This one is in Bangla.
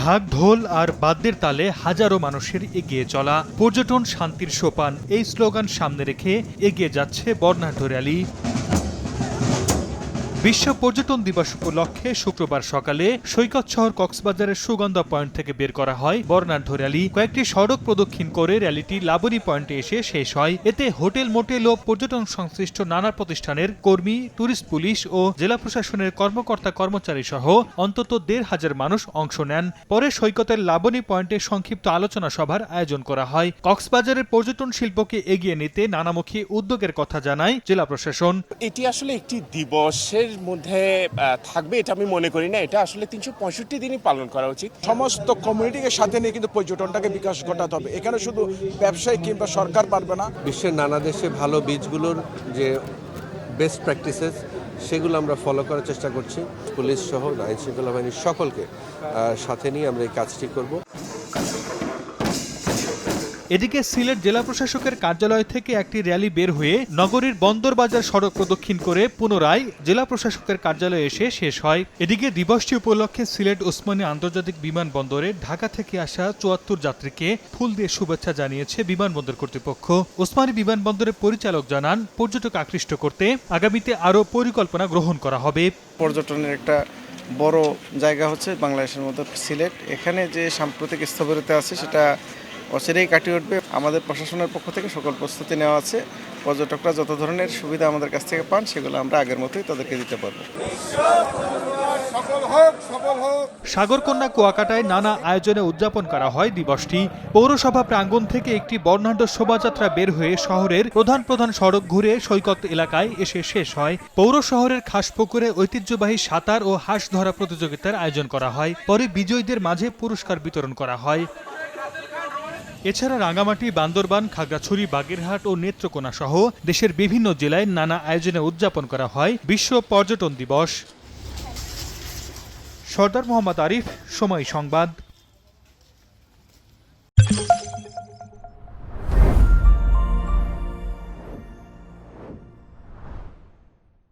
ঢাক ঢোল আর বাদ্যের তালে হাজারো মানুষের এগিয়ে চলা, পর্যটন শান্তির সোপান এই স্লোগান সামনে রেখে এগিয়ে যাচ্ছে বর্ণাঢ্য র্যালি। বিশ্ব পর্যটন দিবস উপলক্ষে শুক্রবার সকালে সৈকত শহর কক্সবাজারের সুগন্ধা পয়েন্ট থেকে বের করা হয় বর্ণাঢ্য র্যালি। কয়েকটি সড়ক প্রদক্ষিণ করে র্যালিটি লাবণী পয়েন্টে এসে শেষ হয়। এতে হোটেল, মোটেল ও পর্যটন সংশ্লিষ্ট নানা প্রতিষ্ঠানের কর্মী, ট্যুরিস্ট পুলিশ ও জেলা প্রশাসনের কর্মকর্তা কর্মচারী সহ অন্তত ১৫০০ মানুষ অংশ নেন। পরে সৈকতের লাবণী পয়েন্টে সংক্ষিপ্ত আলোচনা সভার আয়োজন করা হয়। কক্সবাজারের পর্যটন শিল্পকে এগিয়ে নিতে নানামুখী উদ্যোগের কথা জানায় জেলা প্রশাসন। এটি আসলে একটি দিবসের মধ্যে থাকবে এটা আমি মনে করি না। এটা আসলে ৩৬৫ দিনই পালন করা উচিত। সমস্ত কমিউনিটিকে সাথে নিয়ে কিন্তু পর্যটনটাকে বিকাশ ঘটাতে হবে। এখানে শুধু ব্যবসায়ী কিংবা সরকার পারবে না। বিশ্বের নানা দেশে ভালো বীজগুলোর যে বেস্ট প্র্যাকটিসেস সেগুলো আমরা ফলো করার চেষ্টা করছি। পুলিশ সহ আইন শৃঙ্খলা বাহিনীর সকলকে সাথে নিয়ে আমরা এই কাজটি করব। এদিকে সিলেট জেলা প্রশাসকের কার্যালয় থেকে একটি র্যালি বের হয়ে নগরীর বন্দরবাজার সড়ক প্রদক্ষিণ করে পুনরায় জেলা প্রশাসকের কার্যালয়ে এসে শেষ হয়। এদিকে দিবসটি উপলক্ষে সিলেট ওসমানী আন্তর্জাতিক বিমানবন্দরে ঢাকা থেকে আসা ৭৪ যাত্রীকে ফুল দিয়ে শুভেচ্ছা জানিয়েছে বিমানবন্দর কর্তৃপক্ষ। ওসমানী বিমানবন্দরের পরিচালক জানান, পর্যটক আকৃষ্ট করতে আগামীতে আরও পরিকল্পনা গ্রহণ করা হবে। পর্যটনের একটা বড় জায়গা হচ্ছে বাংলাদেশের মধ্যে সিলেট। এখানে যে সাম্প্রতিক স্থবিরতা আছে সেটা অচিরেই কাটিয়ে উঠবে। আমাদের প্রশাসনের পক্ষ থেকে সকল প্রস্তুতি নেওয়া আছে। পর্যটকরা যত ধরনের সুবিধা আমাদের কাছ থেকে পান সেগুলো আমরা আগের মতোই তাদেরকে দিতে পারবো। সাগরকন্যা কুয়াকাটায় নানা আয়োজনে উদযাপন করা হয় দিবসটি। পৌরসভা প্রাঙ্গণ থেকে একটি বর্ণাঢ্য শোভাযাত্রা বের হয়ে শহরের প্রধান প্রধান সড়ক ঘুরে সৈকত এলাকায় এসে শেষ হয়। পৌর শহরের খাসপুকুরে ঐতিহ্যবাহী সাঁতার ও হাঁস ধরা প্রতিযোগিতার আয়োজন করা হয়। পরে বিজয়ীদের মাঝে পুরস্কার বিতরণ করা হয়। এছাড়া রাঙ্গামাটি, বান্দরবান, খাগড়াছড়ি, বাগেরহাট ও নেত্রকোনা সহ দেশের বিভিন্ন জেলায় নানা আয়োজনে উদযাপন করা হয় বিশ্ব পর্যটন দিবস। সরদার মোহাম্মদ আরিফ, সময় সংবাদ।